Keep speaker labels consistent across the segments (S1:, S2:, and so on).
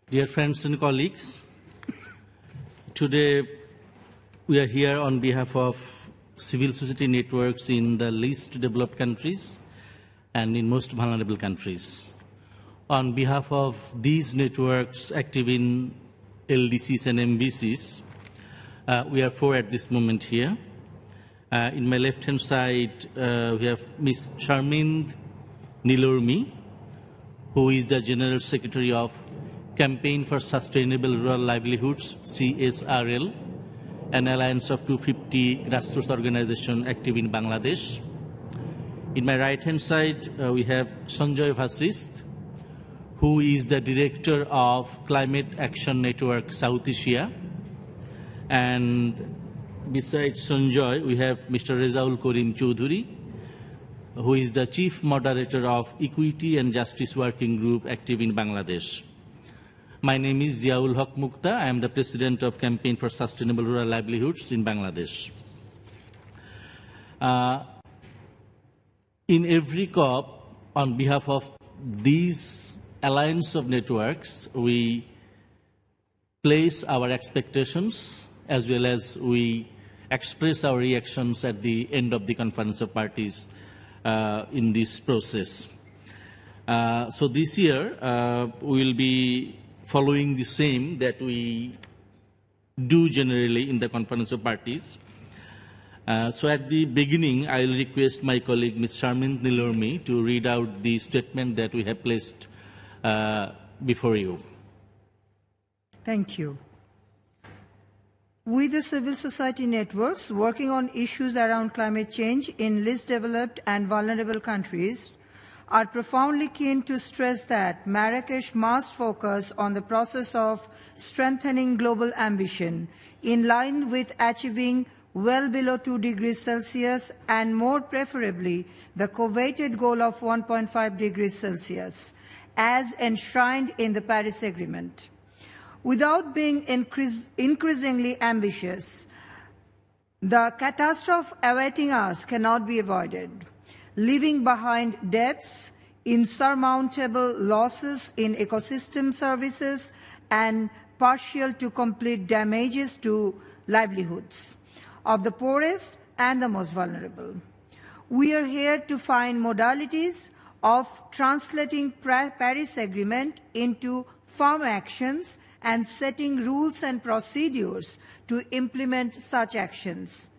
S1: Dear friends and colleagues, today we are here on behalf of civil society networks in the least developed countries and in most vulnerable countries. On behalf of these networks active in LDCs and MVCs, we are four at this moment here. In my left-hand side, we have Ms. Sharmind Nilormi, who is the General Secretary of Campaign for Sustainable Rural Livelihoods, CSRL, an alliance of 250 grassroots organizations active in Bangladesh. In my right-hand side, we have Sanjoy Vasist, who is the Director of Climate Action Network South Asia. And besides Sanjoy, we have Mr. Rezaul Karim Choudhury, who is the Chief Moderator of Equity and Justice Working Group active in Bangladesh. My name is Ziaul Haq Mukta. I am the President of Campaign for Sustainable Rural Livelihoods in Bangladesh. In every COP, on behalf of these alliance of networks, we place our expectations as well as we express our reactions at the end of the Conference of Parties in this process. So this year, we will be following the same that we do generally in the Conference of Parties. So at the beginning, I will request my colleague Ms. Sharmind Nilormi to read out the statement that we have placed before you.
S2: Thank you. We, the civil society networks working on issues around climate change in least developed and vulnerable countries, are profoundly keen to stress that Marrakech must focus on the process of strengthening global ambition in line with achieving well below 2 degrees Celsius and more preferably the coveted goal of 1.5 degrees Celsius as enshrined in the Paris Agreement. Without being increasingly ambitious, the catastrophe awaiting us cannot be avoided, leaving behind deaths, insurmountable losses in ecosystem services, and partial to complete damages to livelihoods of the poorest and the most vulnerable. We are here to find modalities of translating Paris Agreement into firm actions and setting rules and procedures to implement such actions.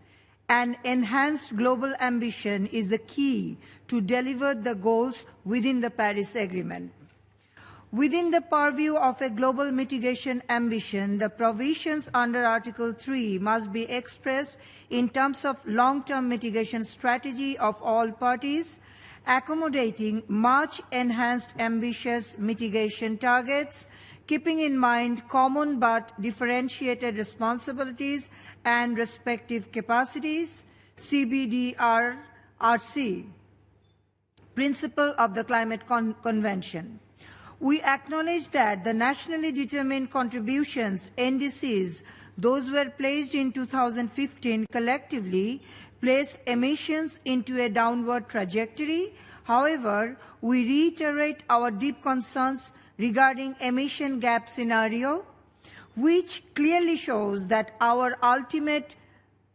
S2: An enhanced global ambition is the key to deliver the goals within the Paris Agreement. Within the purview of a global mitigation ambition, the provisions under Article 3 must be expressed in terms of long-term mitigation strategy of all parties, accommodating much enhanced ambitious mitigation targets, keeping in mind common but differentiated responsibilities and respective capacities, CBDRRC, principle of the Climate Convention. We acknowledge that the nationally determined contributions, NDCs, those were placed in 2015 collectively, place emissions into a downward trajectory. However, we reiterate our deep concerns regarding emission gap scenario, which clearly shows that our ultimate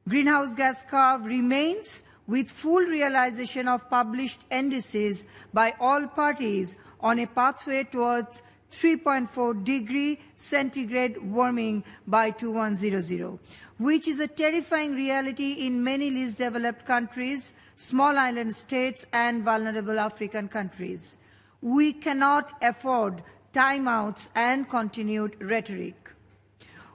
S2: greenhouse gas curve remains with full realization of published NDCs by all parties on a pathway towards 3.4 degree centigrade warming by 2100, which is a terrifying reality in many least developed countries, small island states, and vulnerable African countries. We cannot afford timeouts and continued rhetoric.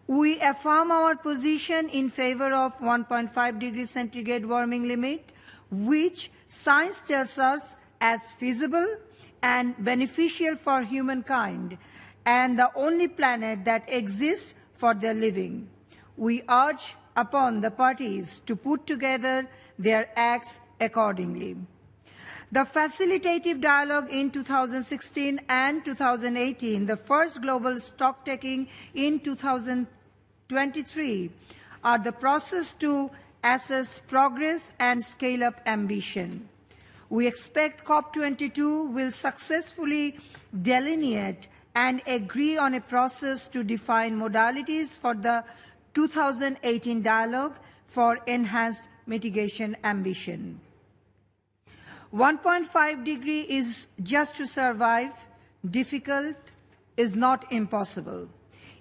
S2: We affirm our position in favor of 1.5 degrees centigrade warming limit, which science tells us as feasible and beneficial for humankind and the only planet that exists for their living. We urge upon the parties to put together their acts accordingly. The facilitative dialogue in 2016 and 2018, the first global stocktaking in 2023, are the process to assess progress and scale up ambition. We expect COP22 will successfully delineate and agree on a process to define modalities for the 2018 dialogue for enhanced mitigation ambition. 1.5 degree is just to survive, difficult is not impossible.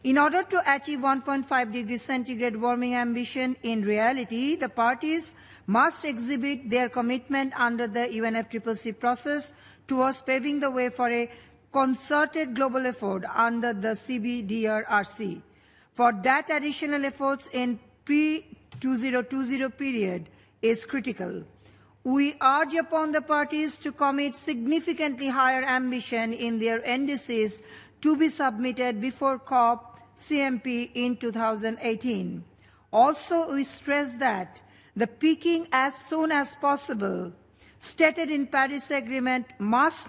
S2: In order to achieve 1.5 degrees centigrade warming ambition in reality, the parties must exhibit their commitment under the UNFCCC process towards paving the way for a concerted global effort under the CBDRRC. For that, additional efforts in pre-2020 period is critical. We urge upon the parties to commit significantly higher ambition in their LDCs to be submitted before COP CMP in 2018. Also, we stress that the peaking as soon as possible stated in Paris Agreement must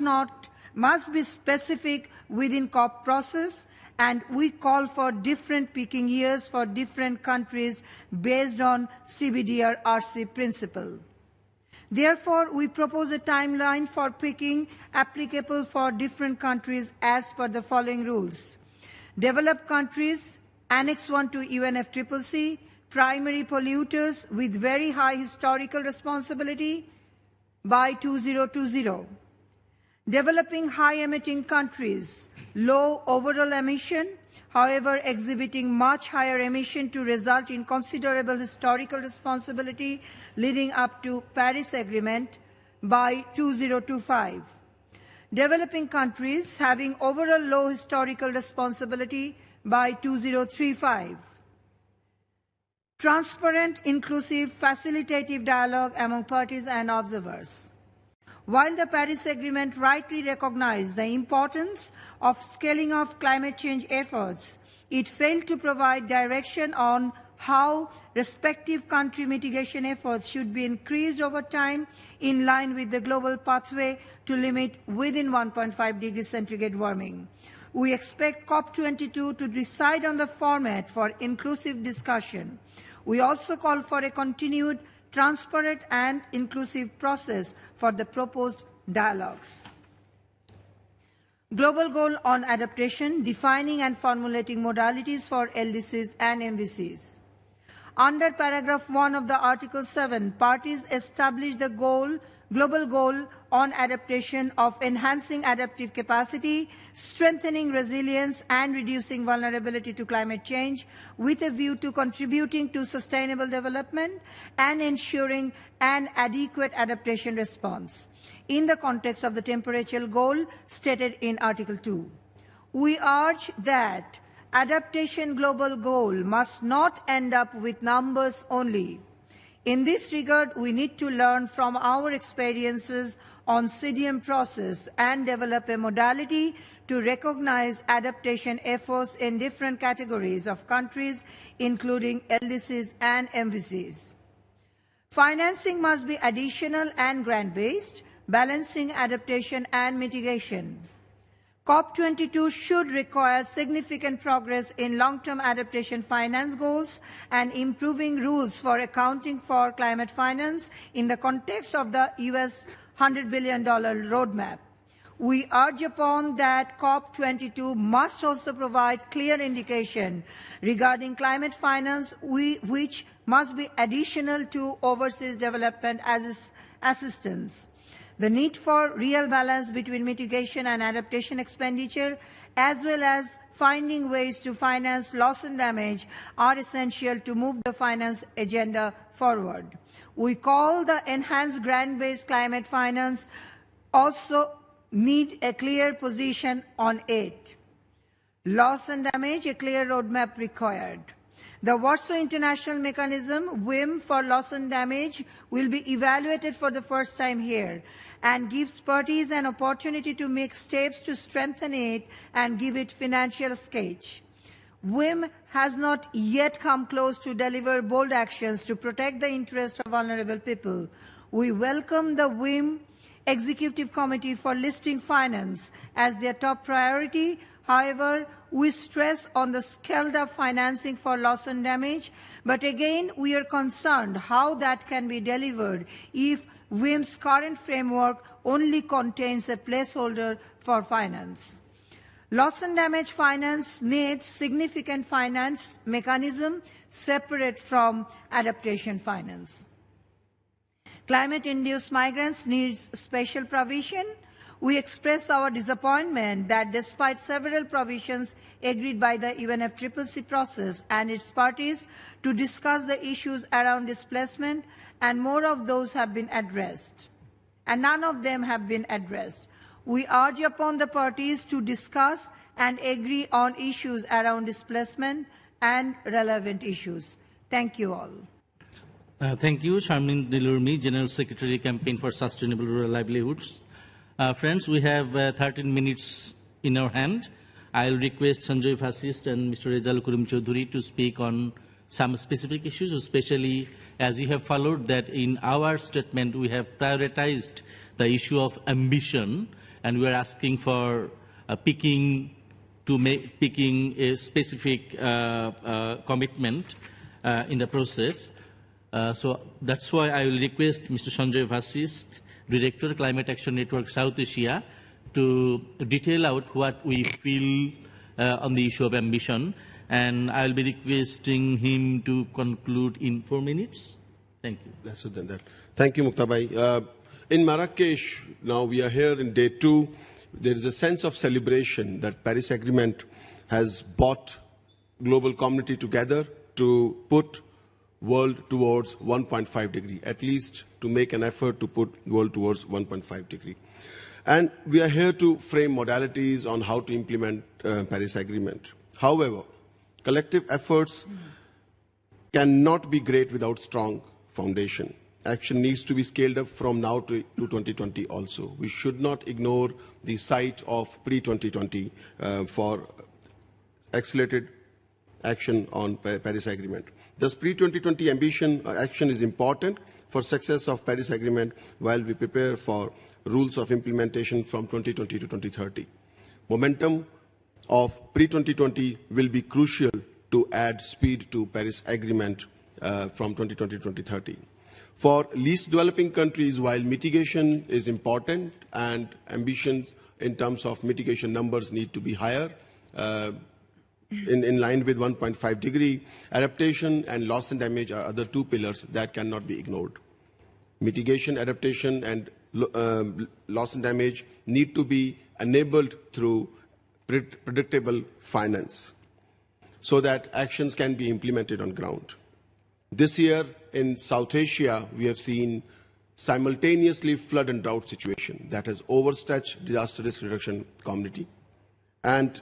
S2: be specific within COP process, and we call for different peaking years for different countries based on CBDRRC principle. Therefore, we propose a timeline for peaking applicable for different countries as per the following rules. Developed countries, Annex 1 to UNFCCC, primary polluters with very high historical responsibility by 2020. Developing high-emitting countries, low overall emission, however exhibiting much higher emission to result in considerable historical responsibility leading up to Paris Agreement by 2025. Developing countries having overall low historical responsibility by 2035. Transparent, inclusive, facilitative dialogue among parties and observers. While the Paris Agreement rightly recognized the importance of scaling of climate change efforts, it failed to provide direction on how respective country mitigation efforts should be increased over time in line with the global pathway to limit within 1.5 degrees centigrade warming. We expect COP22 to decide on the format for inclusive discussion. We also call for a continued, transparent and inclusive process for the proposed dialogues. Global goal on adaptation, defining and formulating modalities for LDCs and MVCs. Under paragraph 1 of the Article 7, parties establish the global goal on adaptation of enhancing adaptive capacity, strengthening resilience and reducing vulnerability to climate change with a view to contributing to sustainable development and ensuring an adequate adaptation response in the context of the temperature goal stated in Article 2. We urge that adaptation global goal must not end up with numbers only. In this regard, we need to learn from our experiences on CDM process and develop a modality to recognize adaptation efforts in different categories of countries, including LDCs and MVCs. Financing must be additional and grant-based, balancing adaptation and mitigation. COP22 should require significant progress in long-term adaptation finance goals and improving rules for accounting for climate finance in the context of the US $100 billion roadmap. We urge upon that COP22 must also provide clear indication regarding climate finance, which must be additional to overseas development assistance. The need for real balance between mitigation and adaptation expenditure, as well as finding ways to finance loss and damage, are essential to move the finance agenda forward. We call the enhanced grant-based climate finance also need a clear position on it. Loss and damage, a clear roadmap required. The Warsaw International Mechanism, WIM, for loss and damage will be evaluated for the first time here and gives parties an opportunity to make steps to strengthen it and give it financial sketch. WIM has not yet come close to deliver bold actions to protect the interests of vulnerable people. We welcome the WIM Executive Committee for listing finance as their top priority. However, we stress on the scaled-up financing for loss and damage, but again, we are concerned how that can be delivered if WIM's current framework only contains a placeholder for finance. Loss and damage finance needs significant finance mechanism separate from adaptation finance. Climate-induced migrants needs special provision. We express our disappointment that despite several provisions agreed by the UNFCCC process and its parties to discuss the issues around displacement, and more of those have been addressed, and none of them have been addressed. We urge upon the parties to discuss and agree on issues around displacement and relevant issues. Thank you all.
S1: Thank you, Sharmin Dilurmi, General Secretary, Campaign for Sustainable Rural Livelihoods. Friends, we have 13 minutes in our hand. I'll request Sanjay Vasist and Mr. Rezal Kurim Choudhury to speak on some specific issues, especially as you have followed that in our statement we have prioritized the issue of ambition, and we are asking for picking a specific commitment in the process. So that's why I will request Mr. Sanjay Vasist, Director, Climate Action Network South Asia, to detail out what we feel on the issue of ambition, and I'll be requesting him to conclude in 4 minutes. Thank you.
S3: Lesser than that. Thank you, Muktabhai. In Marrakech, now we are here in day 2. There is a sense of celebration that Paris Agreement has brought global community together to put world towards 1.5 degree, at least to make an effort to put world towards 1.5 degree. And we are here to frame modalities on how to implement Paris Agreement. However, collective efforts cannot be great without strong foundation. Action needs to be scaled up from now to 2020 also. We should not ignore the sight of pre-2020 for accelerated action on Paris Agreement. Thus, pre-2020 ambition action is important for success of Paris Agreement while we prepare for rules of implementation from 2020 to 2030. Momentum of pre-2020 will be crucial to add speed to Paris Agreement from 2020 to 2030. For least developing countries, while mitigation is important and ambitions in terms of mitigation numbers need to be higher, in line with 1.5 degree, adaptation and loss and damage are other 2 pillars that cannot be ignored. Mitigation, adaptation, and loss and damage need to be enabled through predictable finance so that actions can be implemented on ground. This year in South Asia, we have seen simultaneously flood and drought situation that has overstretched disaster risk reduction community. And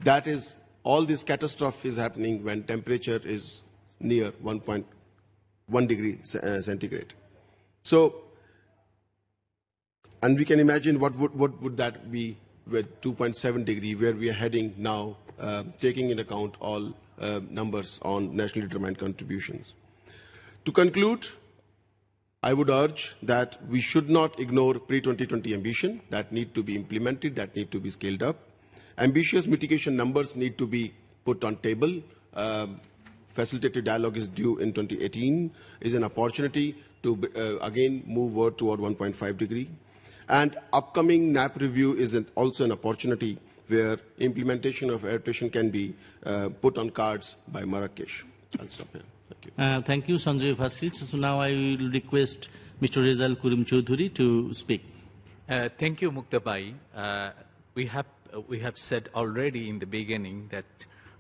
S3: that is, all this catastrophe is happening when temperature is near 1.1 degree centigrade. So, and we can imagine what would that be with 2.7 degree, where we are heading now, taking into account all numbers on nationally determined contributions. To conclude, I would urge that we should not ignore pre-2020 ambition that need to be implemented, that need to be scaled up. Ambitious mitigation numbers need to be put on table. Facilitated dialogue is due in 2018, is an opportunity to again move toward 1.5 degree. And upcoming NAP review is also an opportunity where implementation of adaptation can be put on cards by Marrakech. I'll stop here.
S1: Thank you, Sanjay Vasist. So now I will request Mr. Rezal Kurim Choudhury to speak.
S4: Thank you, Muktabhai. We have said already in the beginning that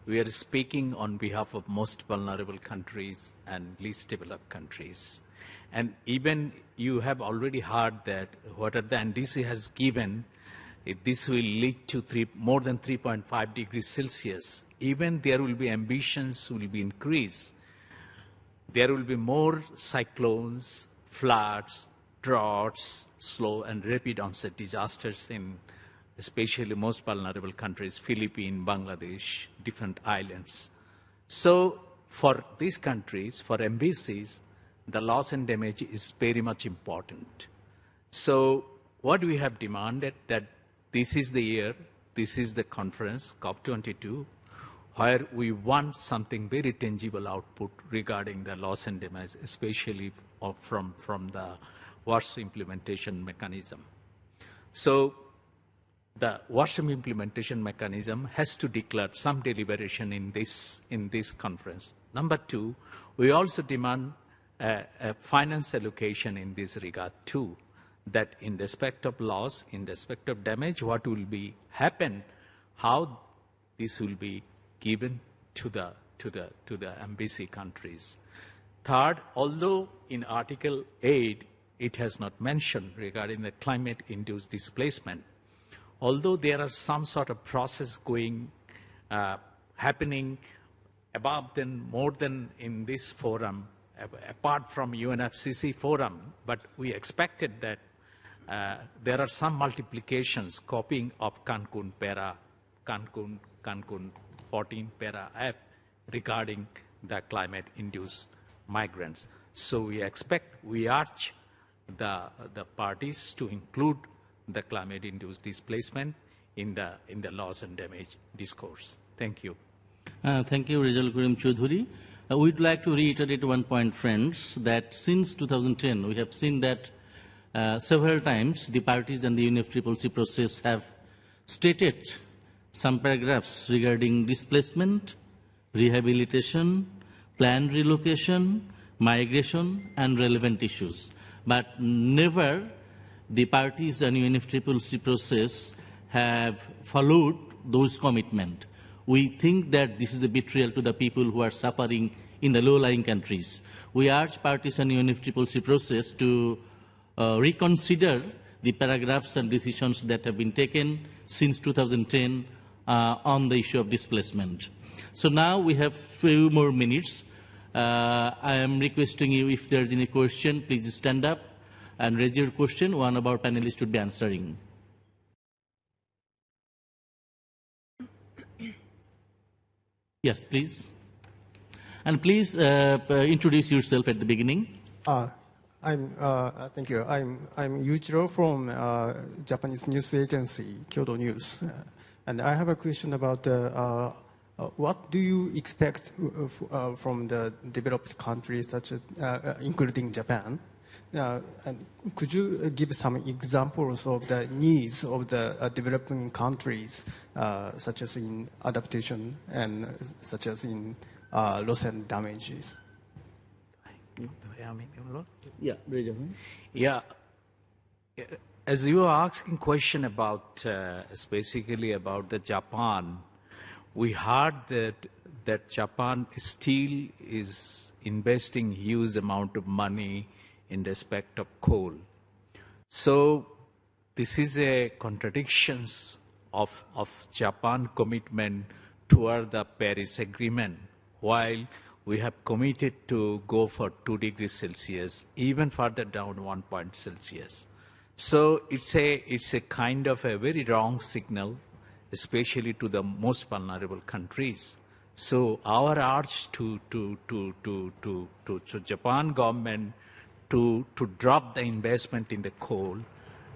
S4: we are speaking on behalf of most vulnerable countries and least developed countries. And even you have already heard that what the NDC has given, this will lead to more than 3.5 degrees Celsius. Even there will be ambitions will be increased. There will be more cyclones, floods, droughts, slow and rapid onset disasters in especially most vulnerable countries, Philippines, Bangladesh, different islands. So for these countries, for MVCs, the loss and damage is very much important. So what we have demanded that this is the year, this is the conference, COP22, where we want something very tangible output regarding the loss and damage, especially from the worst implementation mechanism. So the Warsaw Implementation Mechanism has to declare some deliberation in this conference. Number two, we also demand a finance allocation in this regard too, that in respect of loss, in respect of damage, what will be happen, how this will be given to the MVC countries. Third, although in Article 8 it has not mentioned regarding the climate-induced displacement, although there are some sort of process going, happening above than more than in this forum, apart from UNFCCC forum, but we expected that there are some multiplications, copying of Cancun 14 para F regarding the climate-induced migrants. So we urge the parties to include the climate-induced displacement in the loss and damage discourse. Thank you.
S1: Thank you, Rizal Karim Choudhury. We'd like to reiterate one point, friends, that since 2010, we have seen that several times the parties and the UNFCCC process have stated some paragraphs regarding displacement, rehabilitation, planned relocation, migration, and relevant issues. But never the parties and UNFCCC process have followed those commitments. We think that this is a betrayal to the people who are suffering in the low-lying countries. We urge parties and UNFCCC process to reconsider the paragraphs and decisions that have been taken since 2010 on the issue of displacement. So now we have few more minutes. I am requesting you, if there is any question, please stand up and raise your question. One of our panelists should be answering. Yes, please. And please introduce yourself at the beginning.
S5: Thank you. I'm Yuichiro from Japanese news agency, Kyodo News. And I have a question about what do you expect from the developed countries, such as including Japan? And could you give some examples of the needs of the developing countries, such as in adaptation and such as in loss and damages?
S1: Yeah, raise your hand.
S4: Yeah. As you are asking question about, specifically about the Japan, we heard that Japan still is investing huge amount of money in respect of coal. So this is a contradiction of Japan commitment toward the Paris Agreement, while we have committed to go for 2 degrees Celsius, even further down 1 point Celsius. So it's a kind of a very wrong signal, especially to the most vulnerable countries. So our urge to Japan government to drop the investment in the coal,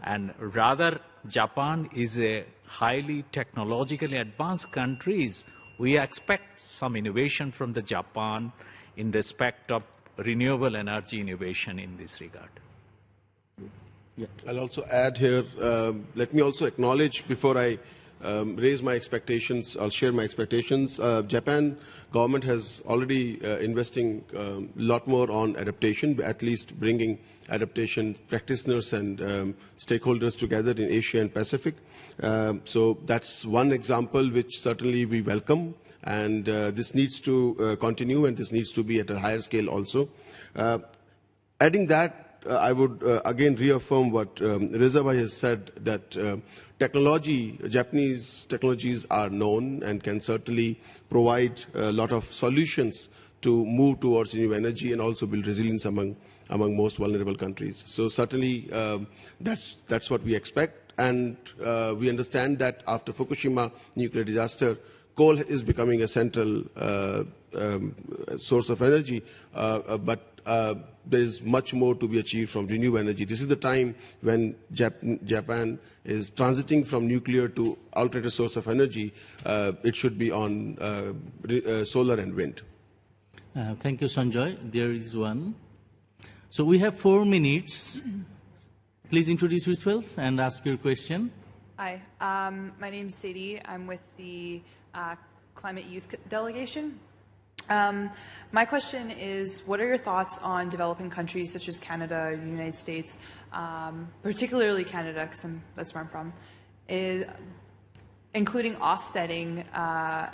S4: and rather Japan is a highly technologically advanced countries. We expect some innovation from the Japan in respect of renewable energy innovation in this regard.
S3: Yeah. I'll also add here, let me also acknowledge before I raise my expectations, I'll share my expectations. Japan government has already investing a lot more on adaptation, at least bringing adaptation practitioners and stakeholders together in Asia and Pacific. So that's one example which certainly we welcome, and this needs to continue, and this needs to be at a higher scale also. Adding that, I would again reaffirm what Reza Bhai has said, that Japanese technologies are known and can certainly provide a lot of solutions to move towards new energy and also build resilience among most vulnerable countries. So certainly that's what we expect, and we understand that after Fukushima nuclear disaster, coal is becoming a central source of energy, but there is much more to be achieved from renewable energy. This is the time when Japan is transiting from nuclear to alternative source of energy. It should be on solar and wind.
S1: Thank you, Sanjoy. There is one. So we have 4 minutes. Please introduce yourself and ask your question.
S6: Hi, my name is Sadie. I'm with the Climate Youth Delegation. My question is, what are your thoughts on developing countries such as Canada, the United States, particularly Canada, because that's where I'm from, including offsetting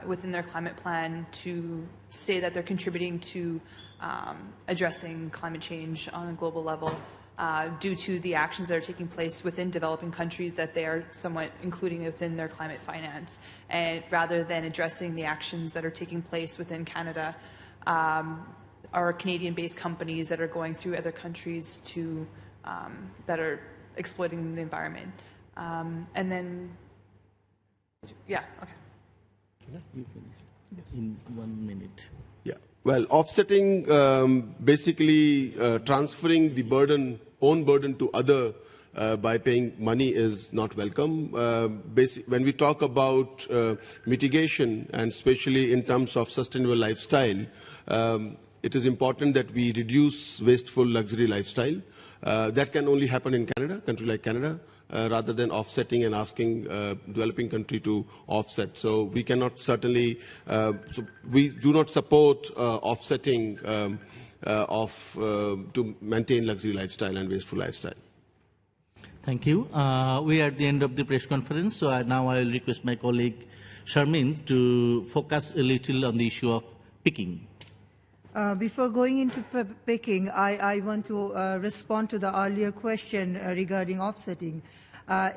S6: within their climate plan to say that they're contributing to addressing climate change on a global level due to the actions that are taking place within developing countries that they are somewhat including within their climate finance, and rather than addressing the actions that are taking place within Canada, are Canadian-based companies that are going through other countries to that are exploiting the environment. And then, yeah, okay.
S1: In 1 minute.
S3: Yeah. Well, offsetting, basically transferring the own burden to other by paying money is not welcome. When we talk about mitigation, and especially in terms of sustainable lifestyle, it is important that we reduce wasteful luxury lifestyle. That can only happen in Canada, country like Canada, rather than offsetting and asking developing country to offset. So we cannot certainly, we do not support offsetting to maintain luxury lifestyle and wasteful lifestyle.
S1: Thank you. We are at the end of the press conference, so now I will request my colleague Sharmin to focus a little on the issue of picking.
S2: Before going into picking, I want to respond to the earlier question regarding offsetting.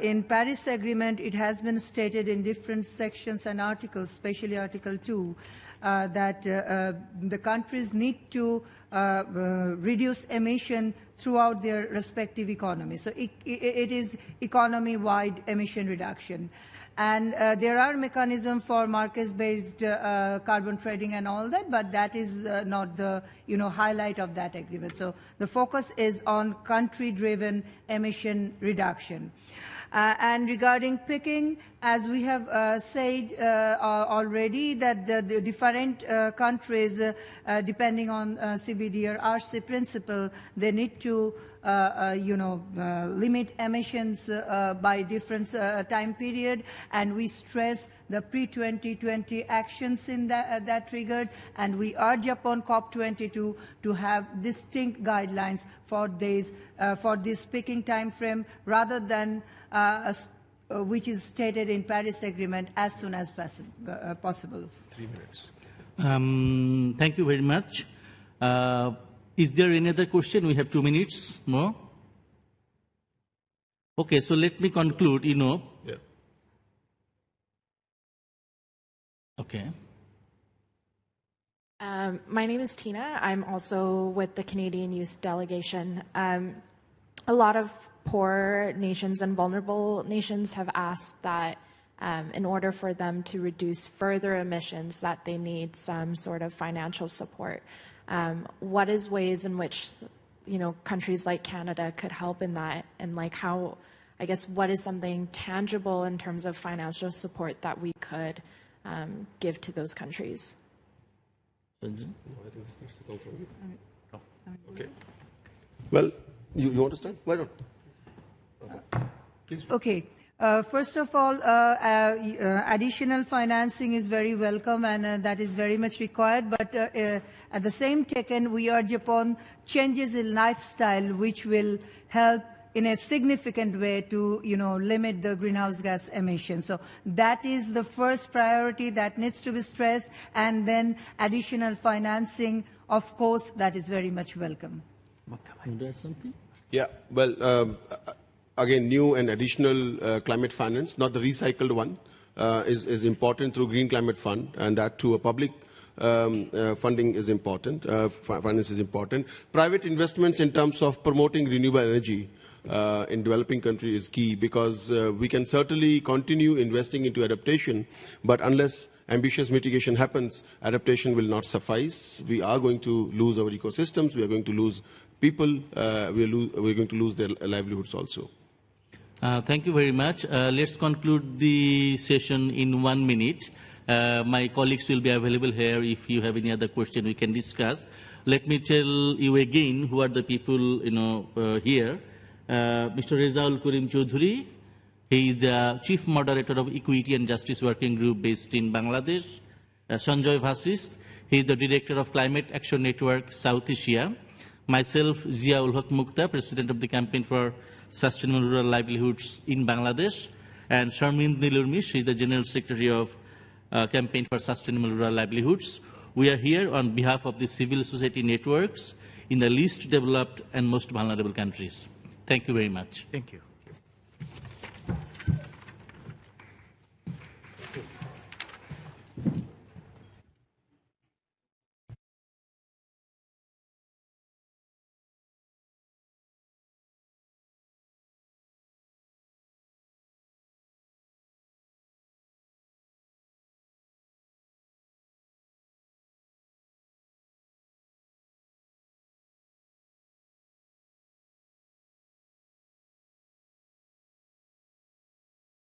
S2: In Paris Agreement, it has been stated in different sections and articles, especially Article 2, that the countries need to reduce emission throughout their respective economies. So it is economy-wide emission reduction. And there are mechanisms for market-based carbon trading and all that, but that is not the highlight of that agreement. So the focus is on country-driven emission reduction. And regarding picking, as we have said already, that the different countries, depending on CBD or RC principle, they need to limit emissions by different time period, and we stress the pre-2020 actions in that regard, and we urge upon COP22 to have distinct guidelines for this picking time frame, rather than which is stated in Paris Agreement, as soon as possible.
S3: 3 minutes.
S1: Thank you very much. Is there any other question? We have 2 minutes more. Okay, so let me conclude, Yeah. Okay.
S7: My name is Tina. I'm also with the Canadian Youth Delegation. A lot of poor nations and vulnerable nations have asked that in order for them to reduce further emissions, that they need some sort of financial support. What is ways in which, countries like Canada could help in that, and how, I guess, what is something tangible in terms of financial support that we could give to those countries?
S3: No, I think this needs to come from you. Okay. Well, you want to start? Why not? Okay. Please.
S2: Okay. First of all, additional financing is very welcome, and that is very much required. But at the same token, we urge upon changes in lifestyle, which will help in a significant way to, limit the greenhouse gas emissions. So that is the first priority that needs to be stressed, and then additional financing, of course, that is very much welcome.
S1: Want to add something?
S3: Yeah. Well. Again, new and additional climate finance, not the recycled one, is important through Green Climate Fund, and that too, a public funding is important, finance is important. Private investments in terms of promoting renewable energy in developing countries is key, because we can certainly continue investing into adaptation, but unless ambitious mitigation happens, adaptation will not suffice. We are going to lose our ecosystems, we are going to lose people, we're going to lose their livelihoods also.
S1: Thank you very much. Let's conclude the session in 1 minute. My colleagues will be available here. If you have any other question, we can discuss. Let me tell you again who are the people here. Mr. Rezaul Karim Choudhury, He is the Chief Moderator of Equity and Justice Working Group based in Bangladesh. Sanjoy Vasist, he is the Director of Climate Action Network South Asia. Myself, Ziaul Haq Mukta, President of the Campaign for Sustainable Rural Livelihoods in Bangladesh. And Sharmind Nilurmi, she is the General Secretary of Campaign for Sustainable Rural Livelihoods. We are here on behalf of the civil society networks in the least developed and most vulnerable countries. Thank you very much.
S4: Thank you.